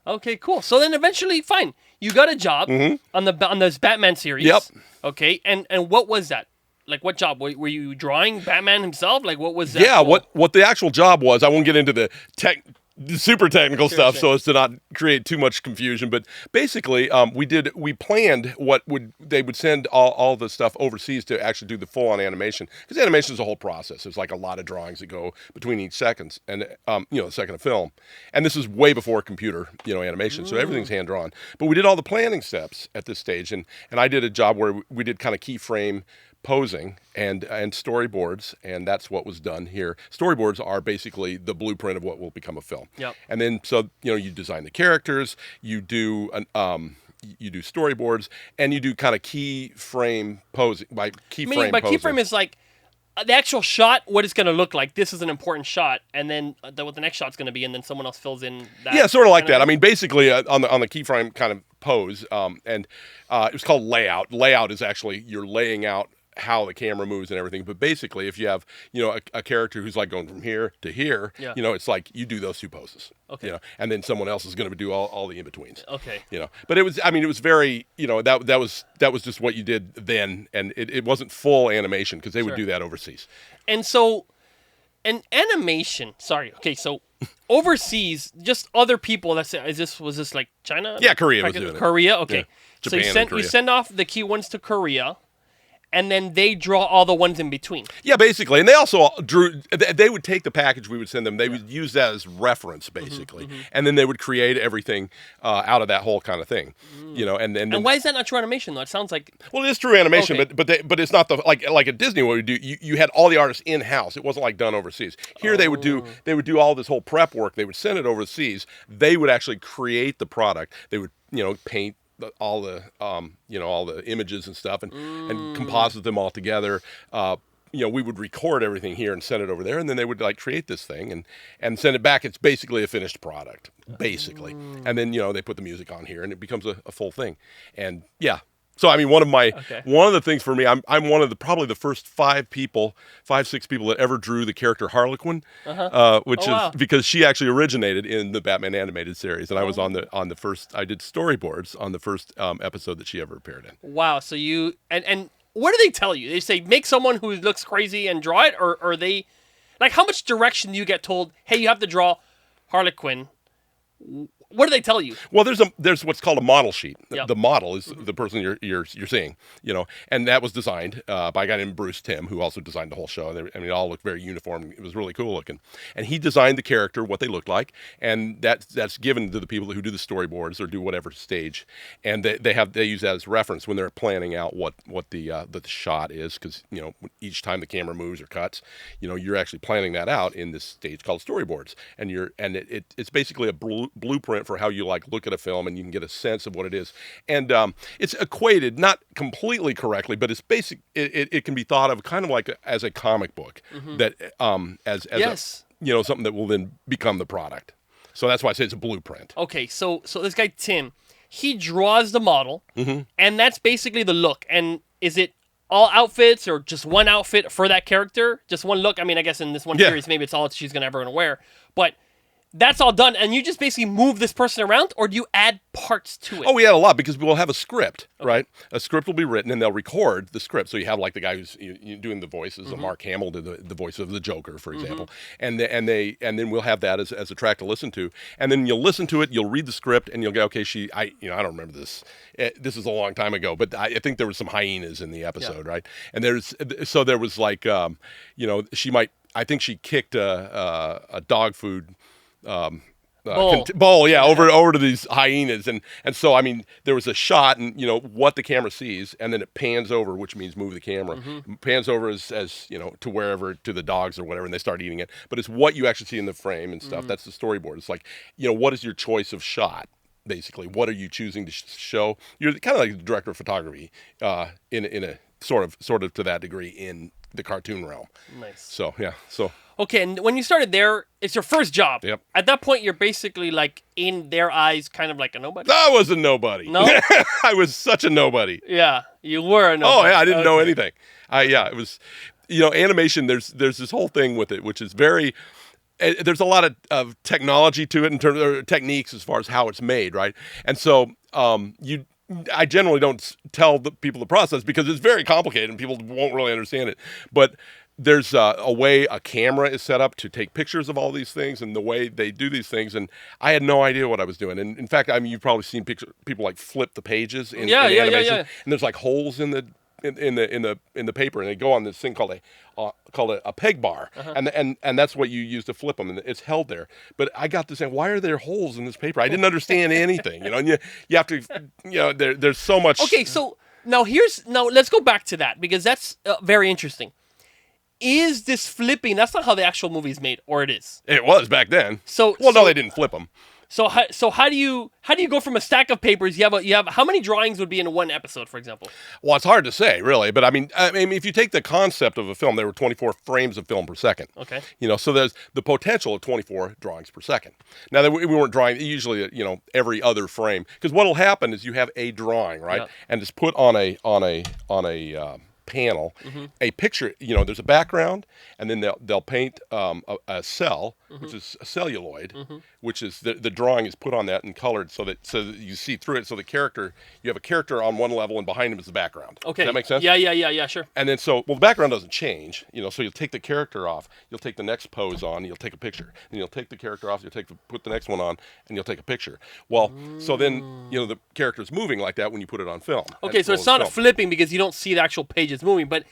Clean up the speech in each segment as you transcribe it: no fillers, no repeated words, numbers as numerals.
Okay, cool. So then eventually, fine, you got a job on this Batman series. Yep. Okay, and what was that? Like, what job? Were you drawing Batman himself? Like, what was that? Yeah, whole- what the actual job was, I won't get into the super technical stuff sure. so as to not create too much confusion. But basically, we planned they would send all the stuff overseas to actually do the full on animation, because animation is a whole process. There's like a lot of drawings that go between each seconds and the second of film, and this is way before computer animation, so everything's hand drawn. But we did all the planning steps at this stage, and I did a job where we did kind of keyframe posing and storyboards, and that's what was done here. Storyboards are basically the blueprint of what will become a film. Yep. And then you design the characters, you do storyboards, and you do kind of keyframe posing by keyframe. Meaning, by posing. keyframe is like the actual shot, what it's going to look like. This is an important shot, and then what the next shot's going to be, and then someone else fills in that. Yeah, sort of like that. I mean, basically on the keyframe kind of pose, and it was called layout. Layout is actually you're laying out how the camera moves and everything. But basically, if you have a character who's like going from here to here, it's like you do those two poses. Okay. And then someone else is going to do all the in betweens. Okay. But it was very that was just what you did then, and it wasn't full animation because they would do that overseas. And so, an animation. Sorry. Okay. So. Overseas, just other people. Was this like China? Yeah, Korea was doing it. Korea. Okay. Yeah. So you send off the key ones to Korea, and then they draw all the ones in between. Yeah, basically. And they also drew, they would take the package we would send them, they would use that as reference, basically. And then they would create everything out of that whole kind of thing. And why is that not true animation, though? It sounds like... Well, it is true animation, okay. but it's not like at Disney, what we do, you had all the artists in-house. It wasn't like done overseas. Here they would do all this whole prep work. They would send it overseas. They would actually create the product. They would, paint all the images and stuff and composite them all together. We would record everything here and send it over there, and then they would like create this thing and send it back. It's basically a finished product, basically. And then they put the music on here, and it becomes a full thing. And yeah. So I mean, one of the things for me, I'm one of probably the first 5, 6 people that ever drew the character Harlequin, which is because she actually originated in the Batman animated series, and I was on the first. I did storyboards on the first episode that she ever appeared in. Wow! So you and what do they tell you? They say make someone who looks crazy and draw it, or are they like how much direction do you get told? Hey, you have to draw Harlequin. What do they tell you? Well, there's what's called a model sheet. Yep. The model is the person you're seeing, and that was designed by a guy named Bruce Timm, who also designed the whole show. It all looked very uniform. It was really cool looking, and he designed the character, what they looked like, and that's given to the people who do the storyboards or do whatever stage, and they use that as reference when they're planning out what the shot is, because each time the camera moves or cuts, you're actually planning that out in this stage called storyboards, and it's basically a blueprint for how you look at a film, and you can get a sense of what it is. And it's equated, not completely correctly, but it's basic. It can be thought of kind of like as a comic book that as yes. Something that will then become the product. So that's why I say it's a blueprint. Okay, so this guy Tim, he draws the model, and that's basically the look. And is it all outfits or just one outfit for that character? Just one look? I mean, I guess in this one series, maybe it's all she's ever going to wear. But that's all done, and you just basically move this person around, or do you add parts to it? Oh, we add a lot because we'll have a script, right? A script will be written, and they'll record the script. So you have like the guy who's doing the voices. Mark Hamill did the voice of the Joker, for example, and then we'll have that as a track to listen to, and then you'll listen to it, you'll read the script, and you'll go, okay, I don't remember this. This is a long time ago, but I think there was some hyenas in the episode, right? And there was like, I think she kicked a dog food. Bowl, over to these hyenas, and so I mean there was a shot, and what the camera sees, and then it pans over, which means move the camera. Pans over as to wherever, to the dogs or whatever, and they start eating it. But it's what you actually see in the frame and stuff. That's the storyboard. It's like what is your choice of shot? Basically, what are you choosing to show? You're kind of like the director of photography in a sort of to that degree in the cartoon realm. Nice. So yeah, Okay, and when you started there, it's your first job. Yep. At that point, you're basically like, in their eyes, kind of like a nobody. I was a nobody. No? I was such a nobody. Yeah, you were a nobody. Oh, yeah, I didn't know anything. It was, animation, there's this whole thing with it, which is very, there's a lot of technology to it in terms of techniques as far as how it's made, right? And so I generally don't tell the people the process because it's very complicated and people won't really understand it. But there's a way a camera is set up to take pictures of all these things and the way they do these things. And I had no idea what I was doing. And in fact, I mean, you've probably seen people like flip the pages in animation. And there's like holes in the paper, and they go on this thing called a peg bar, and that's what you use to flip them, and it's held there. But I got to saying, why are there holes in this paper? I didn't understand anything, and you have to, there's so much. Okay, so now let's go back to that because that's very interesting. Is this flipping? That's not how the actual movie is made, or it is? It was back then. No, they didn't flip them. So how do you go from a stack of papers? You have how many drawings would be in one episode, for example? Well, it's hard to say, really. But I mean, if you take the concept of a film, there were 24 frames of film per second. Okay. So there's the potential of 24 drawings per second. Now, we weren't drawing usually, every other frame, because what'll happen is you have a drawing, right, and it's put on a panel, a picture. There's a background, and then they'll paint a cell, which is a celluloid, which is the drawing is put on that and colored so that you see through it. So you have a character on one level, and behind him is the background. Okay, does that make sense? Yeah, sure. And then the background doesn't change. So you'll take the character off, you'll take the next pose on, you'll take a picture, and you'll take the character off, put the next one on, and you'll take a picture. Well, so then the character's moving like that when you put it on film. Okay, so it's not flipping because you don't see the actual pages moving, but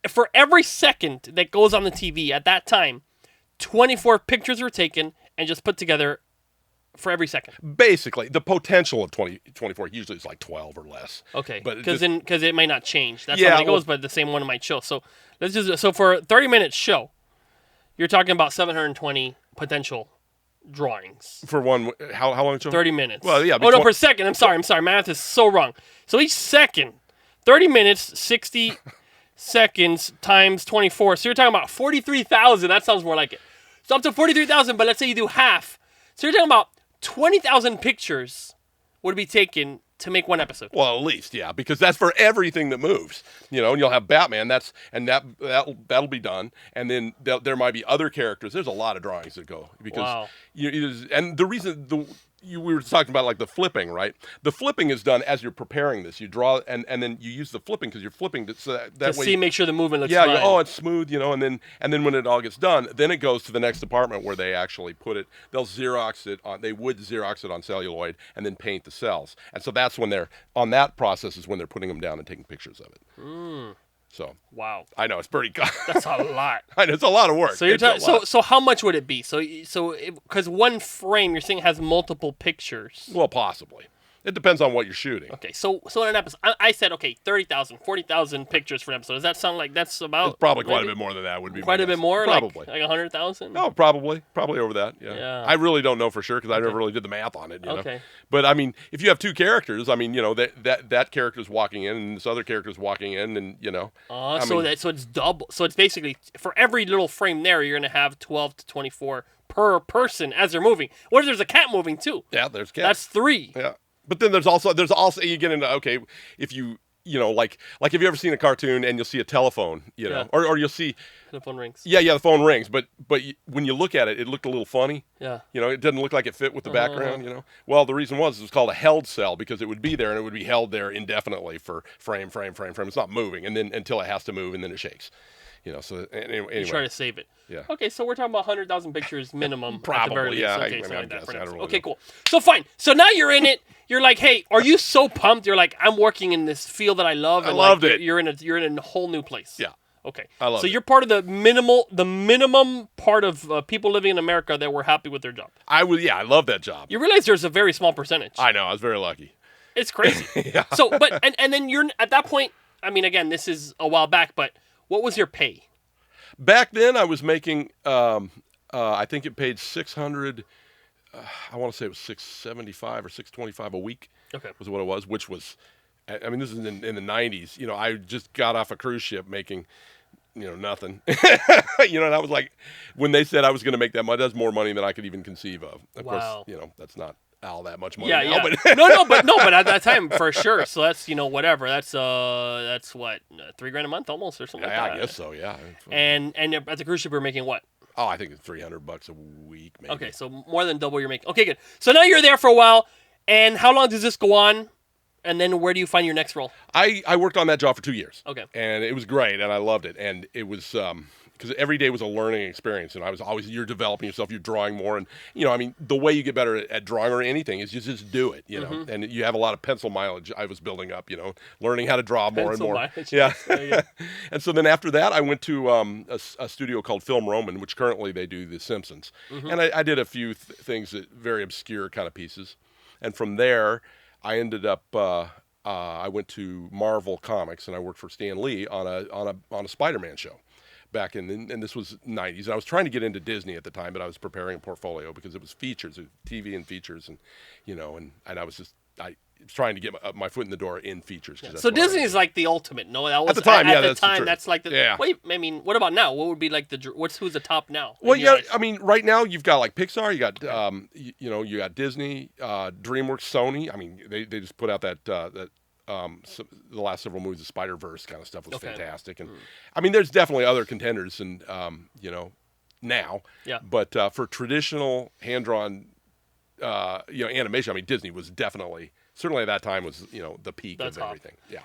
for every second that goes on the TV at that time, 24 pictures were taken and just put together for every second. Basically, the potential of 24 usually is like 12 or less. Okay, but because it might not change. That's how it goes, but the same one might show. So for a 30-minute show, you're talking about 720 potential drawings. For one, how long? 30 minutes. Well, yeah. No, per second. I'm sorry. Math is so wrong. So each second, 30 minutes, 60 seconds times 24. So you're talking about 43,000. That sounds more like it. So up to 43,000, but let's say you do half. So you're talking about 20,000 pictures would be taken to make one episode. Well, at least, yeah, because that's for everything that moves. And you'll have Batman. That'll be done, and then there might be other characters. There's a lot of drawings that go because and the reason we were talking about like the flipping, right? The flipping is done as you're preparing this. You draw and then you use the flipping because you're flipping so that way. Make sure the movement looks fine. It's smooth, and then when it all gets done, then it goes to the next department where they actually put it. They'll Xerox it on. They would Xerox it on celluloid and then paint the cells. And so that's when they're on that process is when they're putting them down and taking pictures of it. So wow, I know it's pretty. That's a lot. I know it's a lot of work. So you're so how much would it be? So because one frame you're saying has multiple pictures. Well, possibly. It depends on what you're shooting. Okay, so in an episode, I said 30,000, 40,000 pictures for an episode. Does that sound like that's about? It's probably quite a bit more than that. Would be quite a bit more. Probably like 100,000. No, probably over that. Yeah. I really don't know for sure because I never really did the math on it. Okay. But I mean, if you have two characters, I mean, that character's walking in and this other character's walking in, and so it's double. So it's basically for every little frame there, you're gonna have 12 to 24 per person as they're moving. What if there's a cat moving too? Yeah, there's cats. That's 3. Yeah. But then there's also you get into if you like have you ever seen a cartoon and you'll see a telephone or you'll see the phone rings. Yeah, the phone rings, but when you look at it, it looked a little funny. Yeah. It didn't look like it fit with the background. Well, the reason was it was called a held cell because it would be there and it would be held there indefinitely for frame. It's not moving and then until it has to move and then it shakes. So anyway. You try to save it. Yeah. Okay, so we're talking about 100,000 pictures minimum. Probably, at the very least. yeah. Okay, I guess. I don't really okay, know. cool. So fine. So now you're in it. You're like, hey, are you so pumped? You're like, I'm working in this field that I love. And I loved it. You're in a whole new place. Yeah. Okay. I love it. So you're part of the minimum part of people living in America that were happy with their job. I love that job. You realize there's a very small percentage. I know. I was very lucky. It's crazy. Yeah. So, but and then you're at that point. I mean, again, this is a while back, but what was your pay? Back then, I was making. I think it paid $600. I want to say it was $675 or $625 a week. Okay. Was what it was, which was. I mean, this is in the 90s. I just got off a cruise ship making, nothing. And I was like, when they said I was going to make that much, that's more money than I could even conceive of. Of course, that's not all that much money now. But but at that time for sure. So that's whatever. That's what $3,000 a month almost or something like that. I guess so. Yeah. And at the cruise ship, we're making what? Oh, I think it's $300 a week, maybe. Okay, so more than double you're making. Okay, good. So now you're there for a while, and how long does this go on? And then where do you find your next role? I worked on that job for 2 years. Okay. And it was great, and I loved it. And it was because every day was a learning experience, and I was always, you're developing yourself, you're drawing more, and I mean, the way you get better at drawing or anything is you just do it, and you have a lot of pencil mileage. I was building up, learning how to draw more Pencil and more. mileage. Yeah. Yeah. And so then after that, I went to a studio called Film Roman, which currently they do The Simpsons, and I did a few things that very obscure kind of pieces, and from there, I ended up. I went to Marvel Comics and I worked for Stan Lee on a Spider-Man show back in, and this was '90s. And I was trying to get into Disney at the time, but I was preparing a portfolio because it was features, TV and features, and and I was trying to get my foot in the door in features. So Disney is like the ultimate. No, that was at the time. At the that's time, true. that's like the. Yeah. Wait, I mean, what about now? What would be like who's the top now? Well, in your eyes? I mean, right now you've got like Pixar, you got you got Disney, DreamWorks, Sony. I mean, they just put out that the last several movies of Spider-Verse kind of stuff was fantastic, and I mean, there's definitely other contenders, and now, Yeah. But for traditional hand-drawn, animation, I mean, Disney was definitely. Certainly at that time was, the peak That's of everything. Yeah.